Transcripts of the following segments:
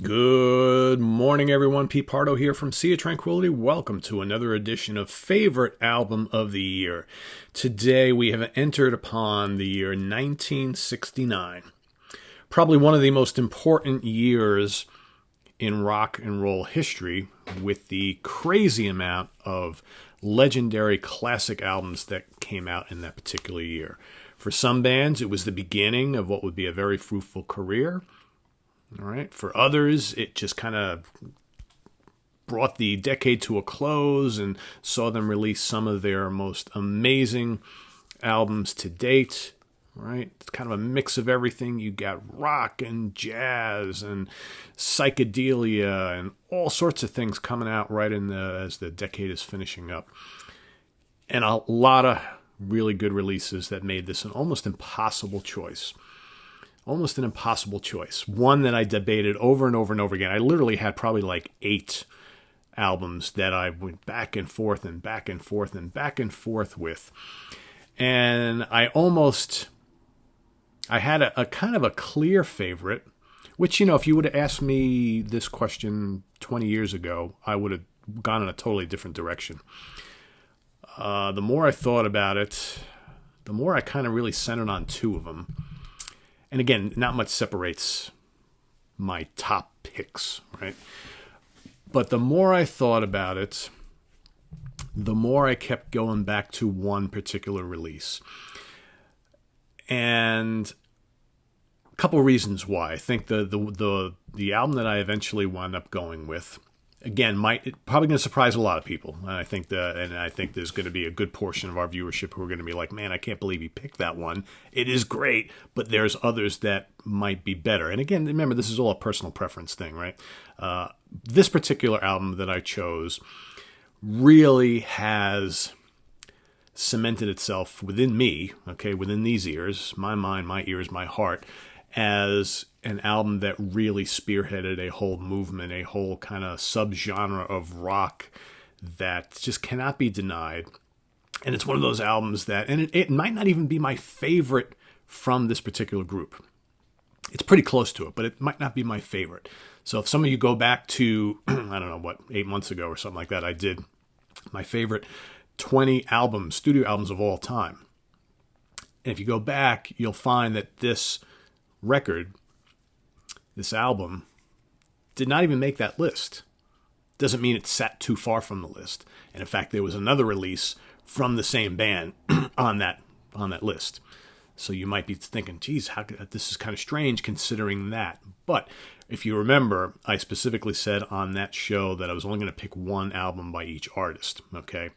Good morning, everyone. Pete Pardo here from Sea of Tranquility. Welcome to another edition of Favorite Album of the Year. Today we have entered upon the year 1969. Probably one of the most important years in rock and roll history, with the crazy amount of legendary classic albums that came out in that particular year. For some bands, it was the beginning of what would be a very fruitful career. All right. For others, it just kind of brought the decade to a close and saw them release some of their most amazing albums to date. Right. It's kind of a mix of everything. You got rock and jazz and psychedelia and all sorts of things coming out right as the decade is finishing up. And a lot of really good releases that made this an almost impossible choice. Almost an impossible choice. One that I debated over and over and over again. I literally had probably like 8 albums that I went back and forth and back and forth and back and forth with. And I had a kind of a clear favorite, which, if you would have asked me this question 20 years ago, I would have gone in a totally different direction. The more I thought about it, the more I kind of really centered on 2 of them. And again, not much separates my top picks, right? But the more I thought about it, the more I kept going back to one particular release. And a couple of reasons why. I think the album that I eventually wound up going with, again, probably going to surprise a lot of people. And I think there's going to be a good portion of our viewership who are going to be like, man, I can't believe he picked that one. It is great, but there's others that might be better. And again, remember, this is all a personal preference thing, right? This particular album that I chose really has cemented itself within me, okay, within these ears, my mind, my ears, my heart, as an album that really spearheaded a whole movement, a whole kind of subgenre of rock that just cannot be denied. And it's one of those albums that, and it might not even be my favorite from this particular group. It's pretty close to it, but it might not be my favorite. So if some of you go back to, I don't know, 8 months ago or something like that, I did my favorite 20 studio albums of all time. And if you go back, you'll find that this album did not even make that list. Doesn't mean it sat too far from the list. And in fact, there was another release from the same band on that list. So you might be thinking, geez, this is kind of strange considering that. But if you remember, I specifically said on that show that I was only going to pick one album by each artist. Okay.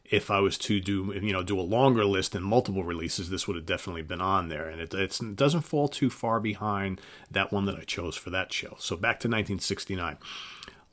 If I was to do a longer list and multiple releases, this would have definitely been on there. And it doesn't fall too far behind that one that I chose for that show. So back to 1969.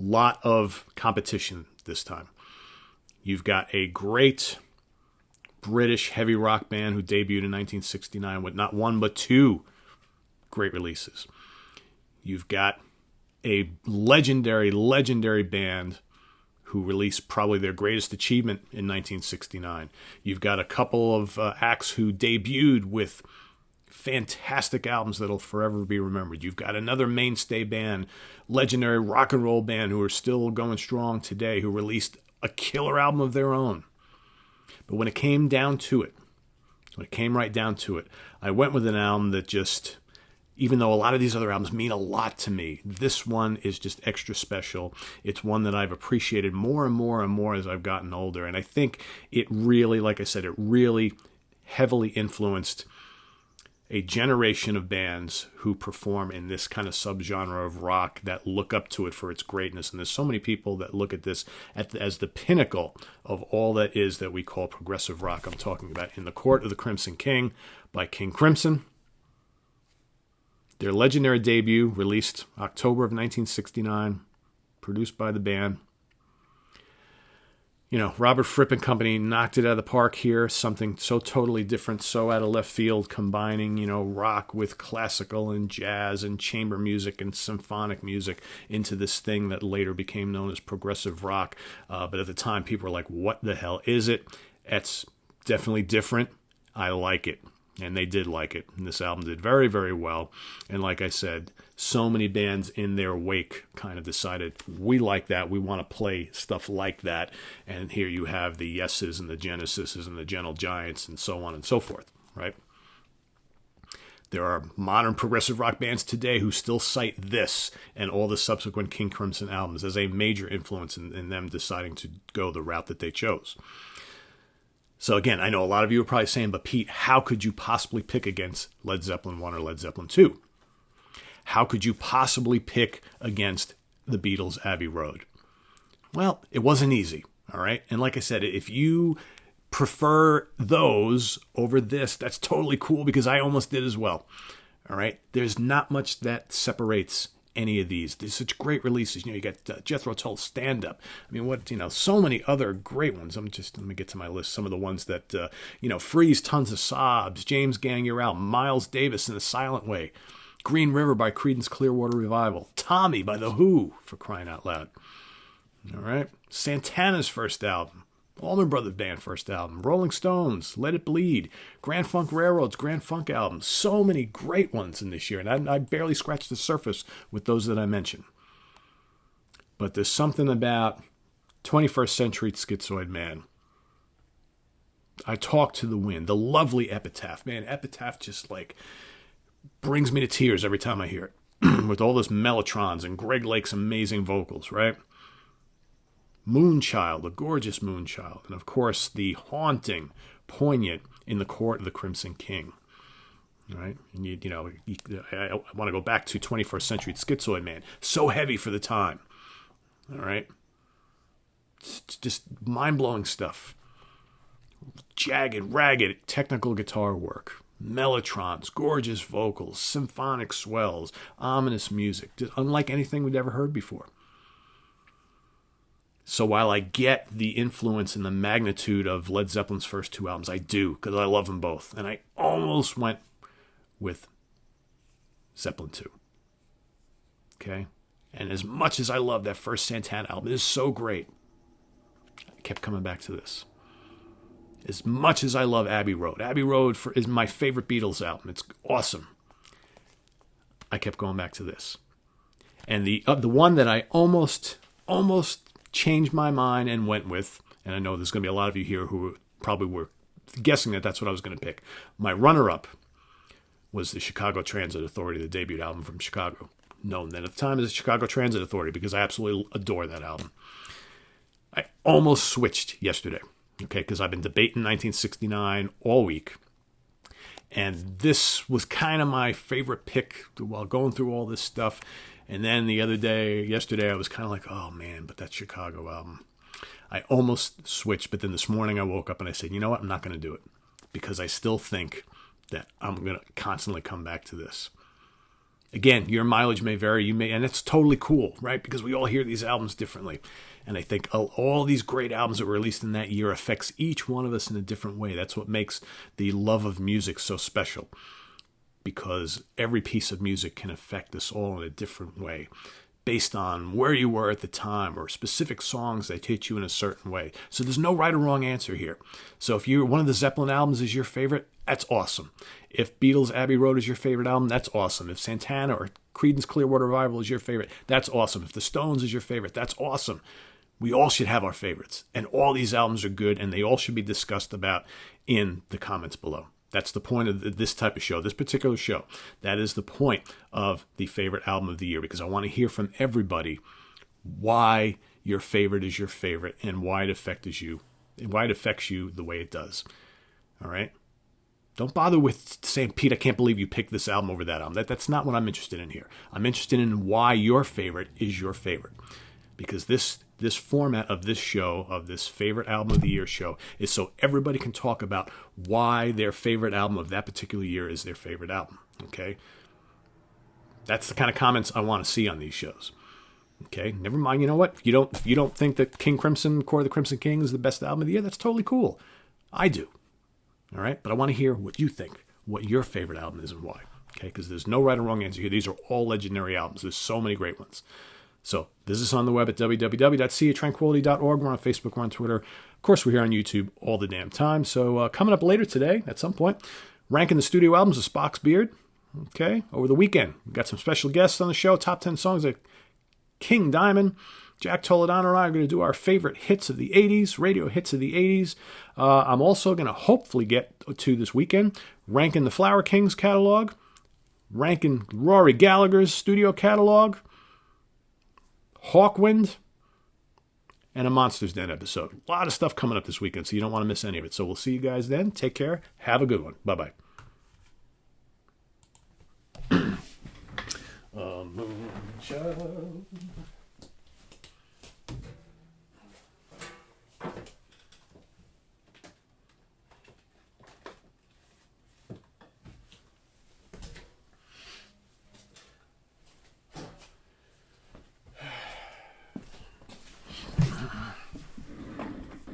Lot of competition this time. You've got a great British heavy rock band who debuted in 1969 with not one but 2 great releases. You've got a legendary band who released probably their greatest achievement in 1969. You've got a couple of acts who debuted with fantastic albums that'll forever be remembered. You've got another mainstay band, legendary rock and roll band who are still going strong today, who released a killer album of their own. But when it came down to it, I went with an album that just, even though a lot of these other albums mean a lot to me, this one is just extra special. It's one that I've appreciated more and more and more as I've gotten older. And I think it really, like I said, it really heavily influenced a generation of bands who perform in this kind of subgenre of rock that look up to it for its greatness. And there's so many people that look at this as the pinnacle of all that is that we call progressive rock. I'm talking about In the Court of the Crimson King by King Crimson. Their legendary debut, released October of 1969, produced by the band. Robert Fripp and company knocked it out of the park here. Something so totally different, so out of left field, combining, rock with classical and jazz and chamber music and symphonic music into this thing that later became known as progressive rock. But at the time, people were like, what the hell is it? It's definitely different. I like it. And they did like it. And this album did very, very well. And like I said, so many bands in their wake kind of decided, we like that. We want to play stuff like that. And here you have the Yeses and the Genesises and the Gentle Giants and so on and so forth, right? There are modern progressive rock bands today who still cite this and all the subsequent King Crimson albums as a major influence in them deciding to go the route that they chose. So again, I know a lot of you are probably saying, but Pete, how could you possibly pick against Led Zeppelin 1 or Led Zeppelin 2? How could you possibly pick against the Beatles' Abbey Road? Well, it wasn't easy, all right? And like I said, if you prefer those over this, that's totally cool because I almost did as well, all right? There's not much that separates any of these. There's such great releases. You got Jethro Tull Stand Up. I mean, so many other great ones. Let me get to my list. Some of the ones that, Freeze, Tons of Sobs, James Gang, You're Out, Miles Davis in a Silent Way, Green River by Creedence Clearwater Revival, Tommy by The Who, for crying out loud. All right. Santana's first album, Allman Brothers Band first album, Rolling Stones, Let It Bleed, Grand Funk Railroad's Grand Funk album. So many great ones in this year, and I barely scratched the surface with those that I mentioned. But there's something about 21st Century Schizoid Man. I Talk to the Wind, the lovely Epitaph. Man, Epitaph just brings me to tears every time I hear it. With all those mellotrons and Greg Lake's amazing vocals, right? Moonchild, the gorgeous Moonchild, and of course the haunting, poignant In the Court of the Crimson King. Right? And I want to go back to 21st Century Schizoid Man. So heavy for the time. All right? It's just mind-blowing stuff. Jagged, ragged technical guitar work. Mellotrons, gorgeous vocals, symphonic swells, ominous music, just unlike anything we'd ever heard before. So while I get the influence and the magnitude of Led Zeppelin's first two albums, I do, because I love them both. And I almost went with Zeppelin 2. Okay? And as much as I love that first Santana album, it is so great, I kept coming back to this. As much as I love Abbey Road is my favorite Beatles album. It's awesome. I kept going back to this. And the one that I almost changed my mind and went with, and I know there's going to be a lot of you here who probably were guessing that that's what I was going to pick. My runner-up was the Chicago Transit Authority, the debut album from Chicago, known then at the time as the Chicago Transit Authority, because I absolutely adore that album. I almost switched yesterday, okay, because I've been debating 1969 all week, and this was kind of my favorite pick while going through all this stuff. And then yesterday, I was kind of like, oh man, but that Chicago album. I almost switched, but then this morning I woke up and I said, you know what, I'm not going to do it. Because I still think that I'm going to constantly come back to this. Again, your mileage may vary, and it's totally cool, right? Because we all hear these albums differently. And I think all these great albums that were released in that year affects each one of us in a different way. That's what makes the love of music so special. Because every piece of music can affect us all in a different way based on where you were at the time or specific songs that hit you in a certain way. So there's no right or wrong answer here. So if one of the Zeppelin albums is your favorite, that's awesome. If Beatles' Abbey Road is your favorite album, that's awesome. If Santana or Creedence Clearwater Revival is your favorite, that's awesome. If the Stones is your favorite, that's awesome. We all should have our favorites. And all these albums are good, and they all should be discussed about in the comments below. That's the point of this type of show, this particular show. That is the point of the favorite album of the year, because I want to hear from everybody why your favorite is your favorite and why it affects you the way it does. All right? Don't bother with saying, Pete, I can't believe you picked this album over that album. That's not what I'm interested in here. I'm interested in why your favorite is your favorite. Because this format of this show, of this favorite album of the year show, is so everybody can talk about why their favorite album of that particular year is their favorite album. Okay? That's the kind of comments I want to see on these shows. Okay? Never mind, you know what? If you don't think that King Crimson, Core of the Crimson King is the best album of the year, that's totally cool. I do. All right? But I want to hear what you think, what your favorite album is and why. Okay? Because there's no right or wrong answer here. These are all legendary albums. There's so many great ones. So visit us on the web at www.seaoftranquility.org. We're on Facebook, we're on Twitter. Of course, we're here on YouTube all the damn time. So coming up later today, at some point, ranking the studio albums of Spock's Beard. Okay, over the weekend, we got some special guests on the show. Top 10 songs of King Diamond. Jack Toledano and I are going to do our favorite hits of the 80s, radio hits of the 80s. I'm also going to hopefully get to this weekend ranking the Flower Kings catalog, ranking Rory Gallagher's studio catalog, Hawkwind, and a Monsters Den episode. A lot of stuff coming up this weekend, so you don't want to miss any of it. So we'll see you guys then. Take care. Have a good one. Bye-bye. Moonchild.